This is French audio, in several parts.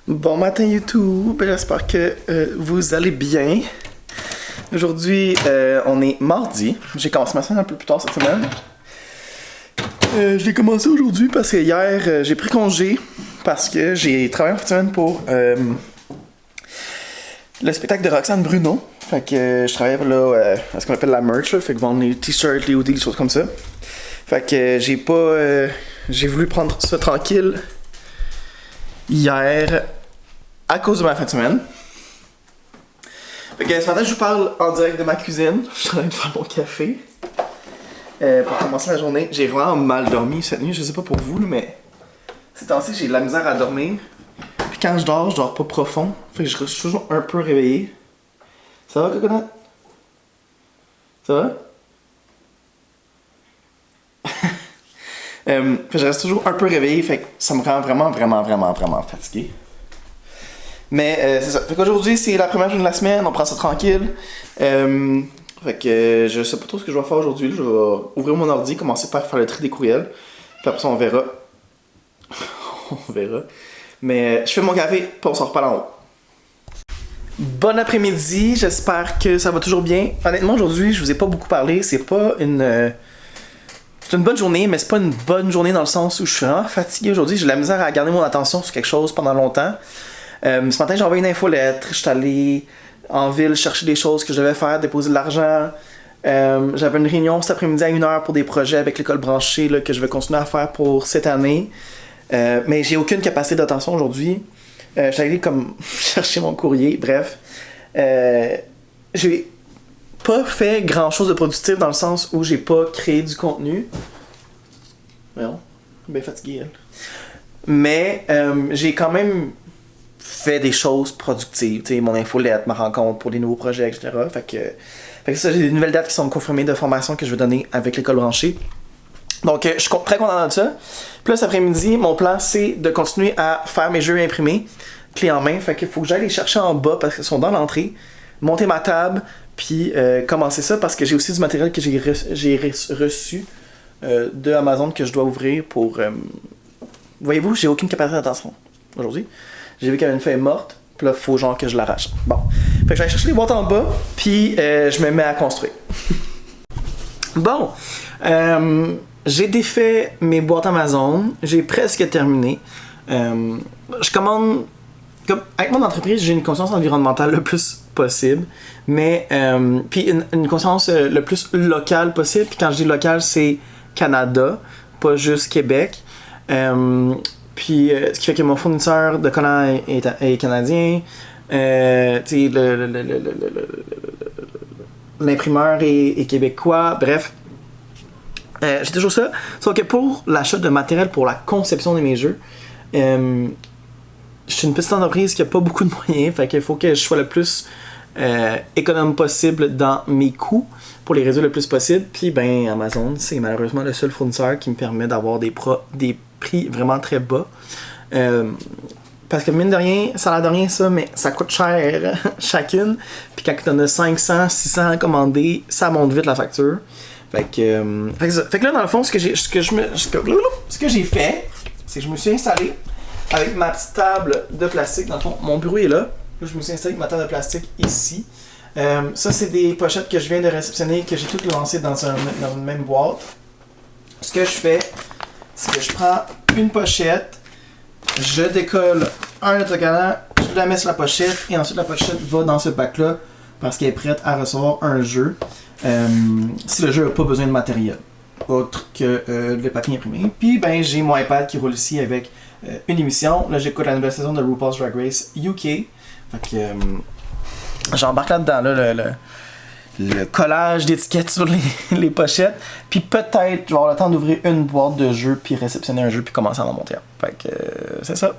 Bon matin YouTube, j'espère que vous allez bien. Aujourd'hui, on est mardi. J'ai commencé ma semaine un peu plus tard cette semaine. Je l'ai commencé aujourd'hui parce que hier, j'ai pris congé parce que j'ai travaillé en fin de semaine pour le spectacle de Roxane Bruno. Fait que je travaillais là à ce qu'on appelle la merch, là, fait que vendre les t-shirts, les hoodies, des choses comme ça. Fait que j'ai pas... j'ai voulu prendre ça tranquille hier à cause de ma fin de semaine. Fait que ce matin, je vous parle en direct de ma cuisine. Je suis en train de faire mon café pour commencer la journée. J'ai vraiment mal dormi cette nuit, je sais pas pour vous, mais ces temps-ci, j'ai de la misère à dormir. Puis quand je dors pas profond. Fait que je reste toujours un peu réveillé. Ça va, Coconut? Ça va? Fait que je reste toujours un peu réveillé, fait que ça me rend vraiment fatigué. Mais c'est ça. Fait qu'aujourd'hui, c'est la première journée de la semaine, on prend ça tranquille. Fait que je sais pas trop ce que je vais faire aujourd'hui. Je vais ouvrir mon ordi, commencer par faire le tri des courriels. Puis après ça, on verra. On verra. Mais je fais mon café, puis on s'en reparle en haut. Bon après-midi, j'espère que ça va toujours bien. Honnêtement, aujourd'hui, je vous ai pas beaucoup parlé. C'est pas une... C'est une bonne journée, mais c'est pas une bonne journée dans le sens où je suis vraiment fatigué aujourd'hui. J'ai de la misère à garder mon attention sur quelque chose pendant longtemps. Ce matin, j'ai envoyé une infolettre. Je suis allé en ville chercher des choses que je devais faire, déposer de l'argent. J'avais une réunion cet après-midi à 1h pour des projets avec l'école branchée là, que je vais continuer à faire pour cette année. Mais j'ai aucune capacité d'attention aujourd'hui. Je suis allé comme chercher mon courrier, bref. J'ai pas fait grand chose de productif dans le sens où j'ai pas créé du contenu. Non, bien fatigué elle. Mais j'ai quand même fait des choses productives, tu sais, mon infolette, ma rencontre pour des nouveaux projets, etc. Fait que ça, j'ai des nouvelles dates qui sont confirmées de formation que je vais donner avec l'école branchée. Donc, je suis très content de ça. Puis là, cet après-midi, mon plan, c'est de continuer à faire mes jeux imprimés, clé en main. Fait qu'il faut que j'aille les chercher en bas parce qu'ils sont dans l'entrée, monter ma table, puis commencer ça parce que j'ai aussi du matériel que j'ai reçu de Amazon que je dois ouvrir pour... Voyez-vous, j'ai aucune capacité d'attention aujourd'hui. J'ai vu qu'il y avait une feuille morte, puis là, il faut genre que je l'arrache. Bon. Fait que j'allais chercher les boîtes en bas, puis je me mets à construire. Bon. J'ai défait mes boîtes Amazon. J'ai presque terminé. Je commande... Comme, avec mon entreprise, j'ai une conscience environnementale le plus possible, mais puis une conscience le plus locale possible. Puis quand je dis local, c'est Canada, pas juste Québec. Puis ce qui fait que mon fournisseur de collants est canadien. L'imprimeur est québécois. Bref, j'ai toujours ça. Sauf que pour l'achat de matériel pour la conception de mes jeux, je suis une petite entreprise qui a pas beaucoup de moyens, fait qu'il faut que je sois le plus économe possible dans mes coûts pour les réduire le plus possible. Puis ben Amazon, c'est malheureusement le seul fournisseur qui me permet d'avoir des prix vraiment très bas. Parce que mine de rien, ça a l'air de rien ça, mais ça coûte cher chacune. Puis quand t'en as 500, 600 commandés, ça monte vite la facture. Fait que là dans le fond, ce que j'ai fait, c'est que je me suis installé avec ma petite table de plastique. Dans le fond, mon bureau est là. Là, je me suis installé avec ma table de plastique ici. Ça, c'est des pochettes que je viens de réceptionner, que j'ai toutes lancées dans une même boîte. Ce que je fais, c'est que je prends une pochette, je décolle un autocollant, je la mets sur la pochette, et ensuite la pochette va dans ce pack-là parce qu'elle est prête à recevoir un jeu. Si le jeu n'a pas besoin de matériel autre que le papier imprimé. Puis ben j'ai mon iPad qui roule ici avec une émission. Là j'écoute la nouvelle saison de RuPaul's Drag Race UK. Fait que j'embarque là-dedans là, le collage d'étiquettes sur les pochettes. Puis peut-être je vais avoir le temps d'ouvrir une boîte de jeux puis réceptionner un jeu puis commencer à en monter. Fait que c'est ça.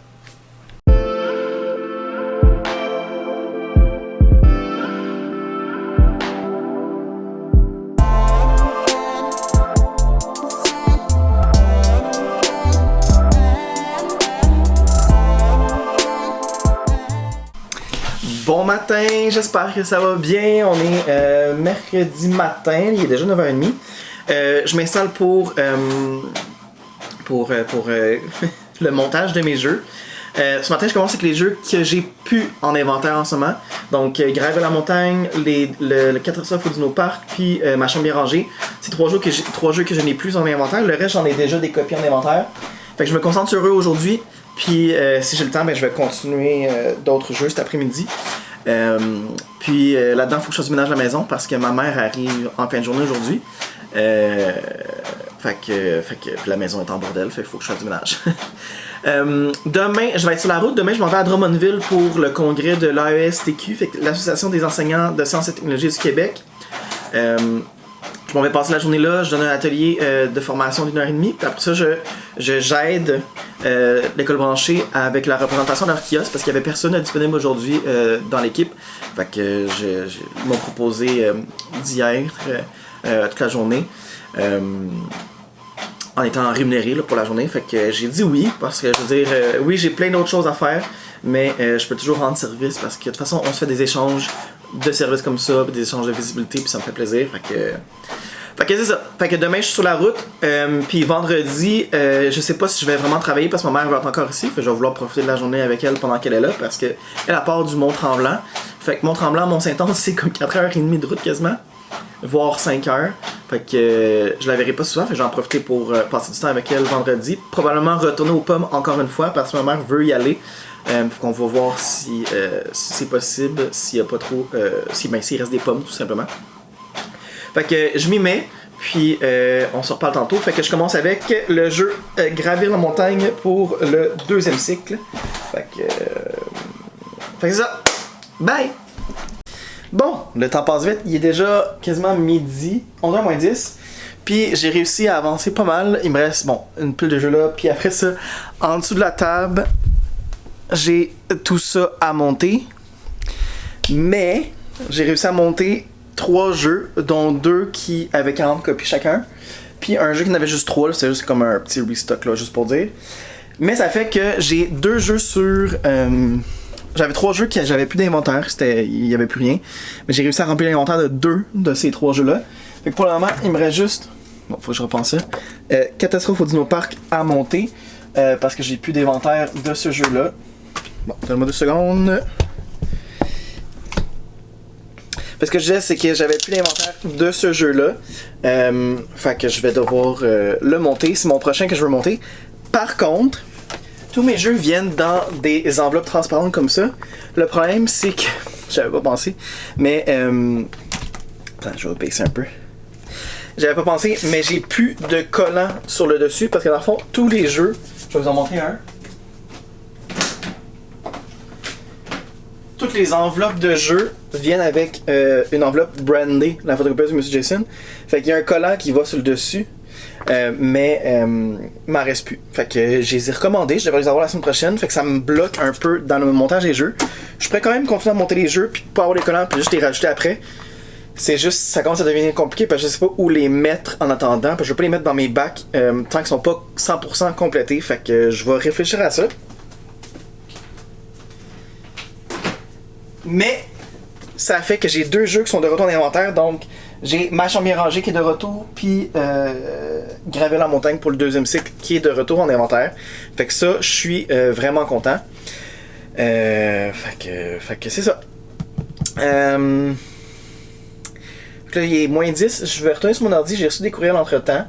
Bon matin, j'espère que ça va bien. On est mercredi matin, il est déjà 9h30. Je m'installe pour le montage de mes jeux. Ce matin, je commence avec les jeux que j'ai plus en inventaire en ce moment. Donc, Grave la montagne, le 4 heures au Dino Park, puis Ma chambre bien rangée. C'est trois jeux que je n'ai plus en inventaire. Le reste, j'en ai déjà des copies en inventaire. Fait que je me concentre sur eux aujourd'hui. Puis, si j'ai le temps, ben, je vais continuer d'autres jeux cet après-midi. Puis là-dedans, il faut que je fasse du ménage à la maison parce que ma mère arrive en fin de journée aujourd'hui. Fait que la maison est en bordel, fait qu'il faut que je fasse du ménage. Demain, je vais être sur la route. Demain, je m'en vais à Drummondville pour le congrès de l'AESTQ, fait que l'Association des enseignants de sciences et technologies du Québec. Je m'en vais passer la journée là, je donne un atelier de formation d'1h30. Puis après ça, j'aide l'école branchée avec la représentation de leur kiosque parce qu'il n'y avait personne disponible aujourd'hui dans l'équipe. Fait que ils m'ont proposé d'hier toute la journée en étant rémunéré là, pour la journée. Fait que j'ai dit oui parce que je veux dire, oui, j'ai plein d'autres choses à faire, mais je peux toujours rendre service parce que de toute façon, on se fait des échanges de services comme ça, des échanges de visibilité, puis ça me fait plaisir. Fait que c'est ça. Fait que demain, je suis sur la route. Puis vendredi, je sais pas si je vais vraiment travailler parce que ma mère va être encore ici. Fait que je vais vouloir profiter de la journée avec elle pendant qu'elle est là parce qu'elle part du Mont-Tremblant. Fait que Mont-Tremblant, Mont-Saint-Onge, c'est comme 4h30 de route quasiment, voire 5h. Fait que je la verrai pas souvent. Fait que j'en profiter pour passer du temps avec elle vendredi. Probablement retourner aux pommes encore une fois parce que ma mère veut y aller. On va voir si c'est possible, s'il y a pas trop, s'il reste des pommes tout simplement. Fait que je m'y mets, puis on se reparle tantôt. Fait que je commence avec le jeu Gravir la montagne pour le 2e cycle. Fait que c'est ça. Bye! Bon, le temps passe vite, il est déjà quasiment midi, 11h moins 10. Puis j'ai réussi à avancer pas mal. Il me reste, une pile de jeux là. Puis après ça, en dessous de la table, j'ai tout ça à monter. Mais j'ai réussi à monter 3 jeux, dont 2 qui avaient 40 copies chacun. Puis un jeu qui en avait juste 3, c'est juste comme un petit restock là, juste pour dire. Mais ça fait que j'ai 2 jeux sur... j'avais 3 jeux qui j'avais plus d'inventaire, il y avait plus rien. Mais j'ai réussi à remplir l'inventaire de 2 de ces 3 jeux-là. Fait que pour le moment, il me reste juste... Bon, faut que je repense ça. Catastrophe au Dino Park à monter. Parce que j'ai plus d'inventaire de ce jeu-là. Bon, donne-moi 2 secondes. Parce que je disais, c'est que j'avais plus d'inventaire de ce jeu-là. Fait que je vais devoir le monter. C'est mon prochain que je veux monter. Par contre, tous mes jeux viennent dans des enveloppes transparentes comme ça. Le problème, c'est que... J'avais pas pensé, mais... Attends, je vais baisser un peu. J'avais pas pensé, mais j'ai plus de collants sur le dessus. Parce que dans le fond, tous les jeux... Je vais vous en montrer un. Toutes les enveloppes de jeux viennent avec une enveloppe brandée, la photocopieuse de M. Jason. Fait qu'il y a un collant qui va sur le dessus, mais il m'en reste plus. Fait que je les ai recommandés, je devrais les avoir la semaine prochaine. Fait que ça me bloque un peu dans le montage des jeux. Je pourrais quand même continuer à monter les jeux, puis pas avoir les collants, puis juste les rajouter après. C'est juste, ça commence à devenir compliqué parce que je sais pas où les mettre en attendant. Parce que je veux pas les mettre dans mes bacs tant qu'ils sont pas 100% complétés. Fait que je vais réfléchir à ça. Mais ça fait que j'ai 2 jeux qui sont de retour en inventaire. Donc j'ai Ma chambre bien rangée qui est de retour, puis Gravel en montagne pour le 2e cycle qui est de retour en inventaire. Fait que ça, je suis vraiment content. Fait que c'est ça. Là, il est moins 10. Je vais retourner sur mon ordi. J'ai reçu des courriels entre temps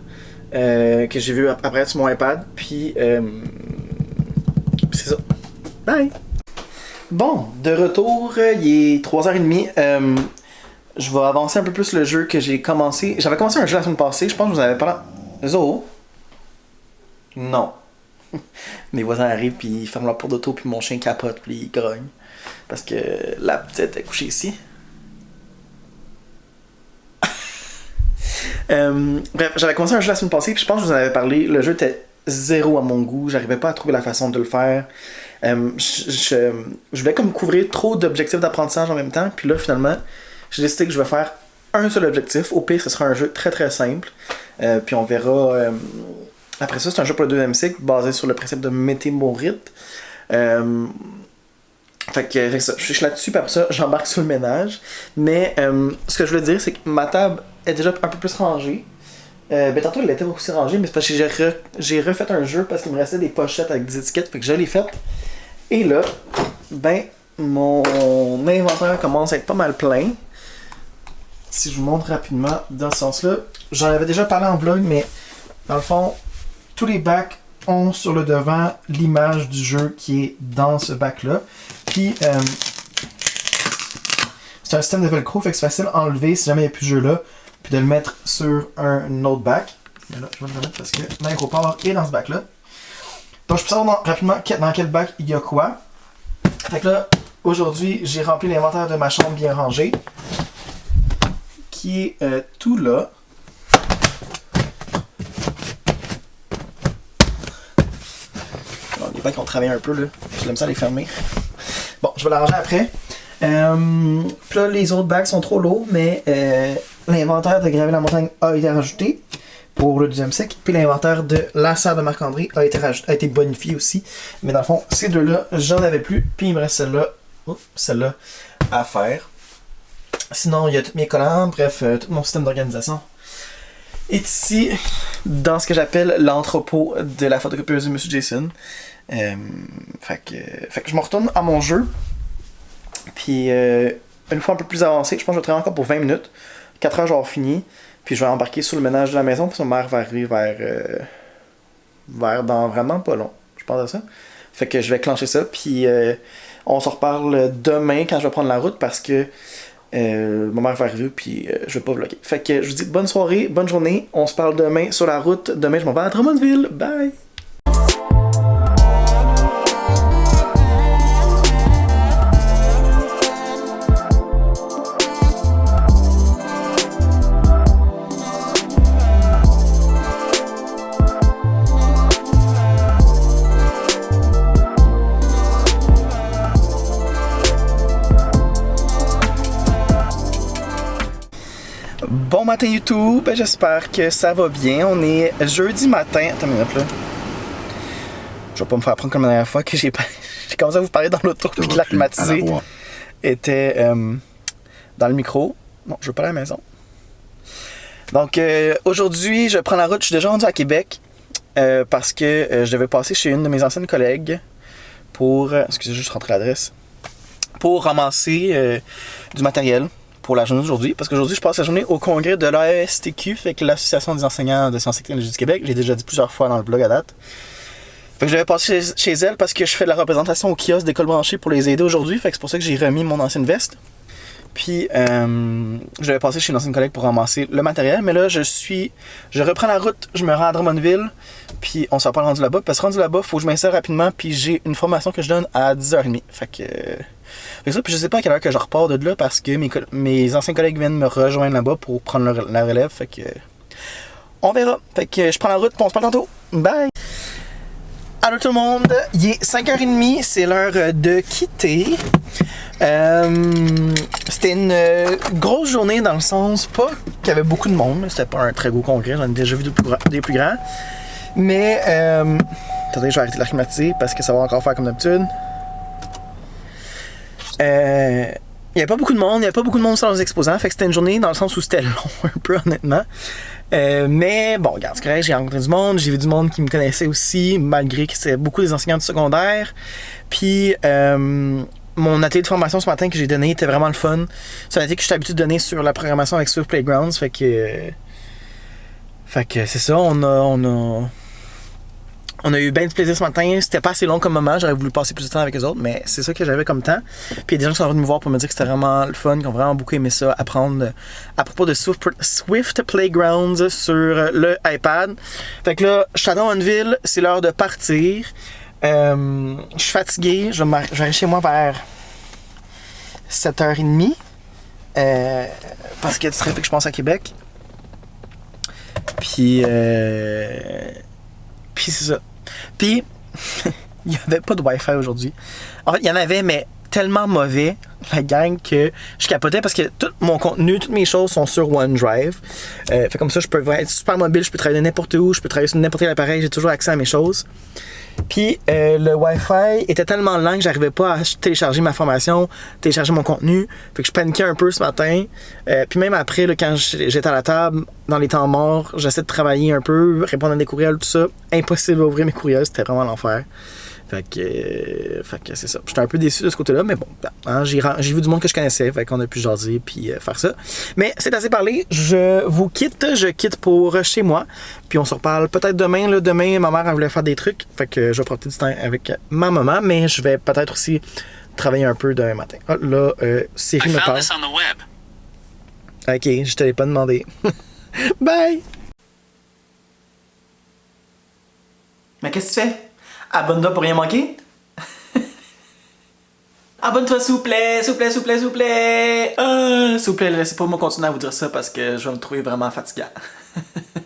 que j'ai vu apparaître sur mon iPad. Puis c'est ça. Bye! Bon, de retour, il est 3h30. Je vais avancer un peu plus le jeu que j'ai commencé. J'avais commencé un jeu la semaine passée, je pense que vous en avez parlé. Zo? Non. Mes voisins arrivent, puis ils ferment leur porte d'auto, puis mon chien capote, puis il grogne. Parce que la petite est couchée ici. Bref, j'avais commencé un jeu la semaine passée, puis je pense que je vous en avais parlé. Le jeu était zéro à mon goût, j'arrivais pas à trouver la façon de le faire. Je voulais comme couvrir trop d'objectifs d'apprentissage en même temps, puis là finalement j'ai décidé que je vais faire un seul objectif. Au pire ce sera un jeu très très simple, puis on verra après ça. C'est un jeu pour le 2e cycle basé sur le principe de météorite. Fait que ça, je suis là-dessus, puis après ça j'embarque sur le ménage. Mais ce que je voulais dire, c'est que ma table est déjà un peu plus rangée. Tantôt elle était aussi rangée, mais c'est parce que j'ai refait un jeu parce qu'il me restait des pochettes avec des étiquettes, fait que je l'ai fait. Et là, ben, mon inventaire commence à être pas mal plein. Si je vous montre rapidement dans ce sens-là, j'en avais déjà parlé en vlog, mais dans le fond, tous les bacs ont sur le devant l'image du jeu qui est dans ce bac-là. Puis, c'est un système de velcro, fait que c'est facile à enlever si jamais il n'y a plus de jeu là, puis de le mettre sur un autre bac. Mais là, je vais le remettre parce que l'IncoPower est dans ce bac-là. Donc, je peux savoir rapidement dans quel bac il y a quoi. Fait que là, aujourd'hui, j'ai rempli l'inventaire de ma chambre bien rangée, qui est tout là. Bon, les bacs ont travaillé un peu, là. J'aime ça les fermer. Bon, je vais l'arranger après. Puis là, les autres bacs sont trop lourds, mais l'inventaire de Graver la montagne a été rajouté pour le deuxième cycle. Puis l'inventaire de la serre de Marc-André a été bonifié aussi. Mais dans le fond, ces deux-là, j'en avais plus. Puis il me reste celle-là à faire. Sinon, il y a tous mes collants, bref, tout mon système d'organisation est ici, dans ce que j'appelle l'entrepôt de la photocopieuse de M. Jason. Fait que je me retourne à mon jeu. Puis, une fois un peu plus avancé, je pense que je vais travailler encore pour 20 minutes. 4 heures, j'aurai fini. Puis, je vais embarquer sur le ménage de la maison. Puis, ma mère va arriver vers dans vraiment pas long. Je pense à ça. Fait que je vais clencher ça. Puis, on se reparle demain quand je vais prendre la route parce que ma mère va arriver. Puis, je vais pas vlogger. Fait que je vous dis bonne soirée, bonne journée. On se parle demain sur la route. Demain, je m'en vais à Drummondville. Bye! Bon matin YouTube, j'espère que ça va bien. On est jeudi matin. Attends une minute là. Je vais pas me faire prendre comme la dernière fois que j'ai commencé à vous parler dans l'auto puis que l'air climatisé était dans le micro. Bon, je veux pas aller à la maison. Donc aujourd'hui, je prends la route. Je suis déjà rendu à Québec parce que je devais passer chez une de mes anciennes collègues pour... excusez, juste rentrer l'adresse. Pour ramasser du matériel pour la journée d'aujourd'hui, parce qu'aujourd'hui je passe la journée au congrès de l'AESTQ, fait que l'Association des enseignants de sciences et technologies du Québec. J'ai déjà dit plusieurs fois dans le blog à date. Fait que je vais passer chez elle parce que je fais de la représentation au kiosque d'école branchée pour les aider aujourd'hui, fait que c'est pour ça que j'ai remis mon ancienne veste. Puis je vais passer chez une ancienne collègue pour ramasser le matériel, mais là je reprends la route, je me rends à Drummondville, puis on s'en parle rendu là-bas, parce que rendu là-bas, faut que je m'insère rapidement, puis j'ai une formation que je donne à 10h30. Fait que ça, puis je sais pas à quelle heure que je repars de là parce que mes anciens collègues viennent me rejoindre là-bas pour prendre la relève. Fait que on verra. Fait que je prends la route et on se parle tantôt. Bye! Allô tout le monde! Il est 5h30, c'est l'heure de quitter. C'était une grosse journée dans le sens, pas qu'il y avait beaucoup de monde, c'était pas un très gros congrès, j'en ai déjà vu des plus grands. Mais, attendez, je vais arrêter de la climatiser parce que ça va encore faire comme d'habitude. Il n'y avait pas beaucoup de monde, il n'y avait pas beaucoup de monde sur les exposants, fait que c'était une journée dans le sens où c'était long un peu honnêtement. Mais bon, regarde, c'est correct, j'ai rencontré du monde, j'ai vu du monde qui me connaissait aussi, malgré que c'était beaucoup des enseignants du secondaire. Puis mon atelier de formation ce matin que j'ai donné était vraiment le fun. C'est un atelier que je suis habitué de donner sur la programmation avec Swift Playgrounds, fait que c'est ça, on a eu bien du plaisir ce matin. C'était pas assez long comme moment. J'aurais voulu passer plus de temps avec les autres, mais c'est ça que j'avais comme temps. Puis il y a des gens qui sont venus me voir pour me dire que c'était vraiment le fun, qui ont vraiment beaucoup aimé ça, apprendre à propos de Swift Playgrounds sur le iPad. Fait que là, je suis à Drummondville, c'est l'heure de partir. Je suis fatigué. Je vais aller chez moi vers 7h30. Parce qu'il y a du trafic, je pense, à Québec. Puis c'est ça. Puis, il n'y avait pas de Wi-Fi aujourd'hui. En fait, il y en avait, mais tellement mauvais, la gang, que je capotais parce que tout mon contenu, toutes mes choses sont sur OneDrive. Fait comme ça, je peux être super mobile, je peux travailler de n'importe où, je peux travailler sur n'importe quel appareil, j'ai toujours accès à mes choses. Puis le Wi-Fi était tellement lent que j'arrivais pas à télécharger ma formation, télécharger mon contenu. Fait que je paniquais un peu ce matin. Puis même après, là, quand j'étais à la table, dans les temps morts, j'essaie de travailler un peu, répondre à des courriels, tout ça. Impossible d'ouvrir mes courriels, c'était vraiment l'enfer. Fait que c'est ça. J'étais un peu déçu de ce côté-là, mais bon, hein, j'ai vu du monde que je connaissais, fait qu'on a pu jaser puis faire ça. Mais c'est assez parlé, je quitte pour chez moi, puis on se reparle peut-être demain. Là, demain, ma mère elle voulait faire des trucs, fait que je vais profiter du temps avec ma maman, mais je vais peut-être aussi travailler un peu demain matin. Ah, là, Siri me parle. Ok, je te l'ai pas demandé. Bye! Mais qu'est-ce que tu fais? Abonne-toi pour rien manquer. Abonne-toi s'il vous plaît, s'il vous plaît, s'il vous plaît, s'il vous plaît. S'il vous plaît, laissez pas moi continuer à vous dire ça parce que je vais me trouver vraiment fatigant.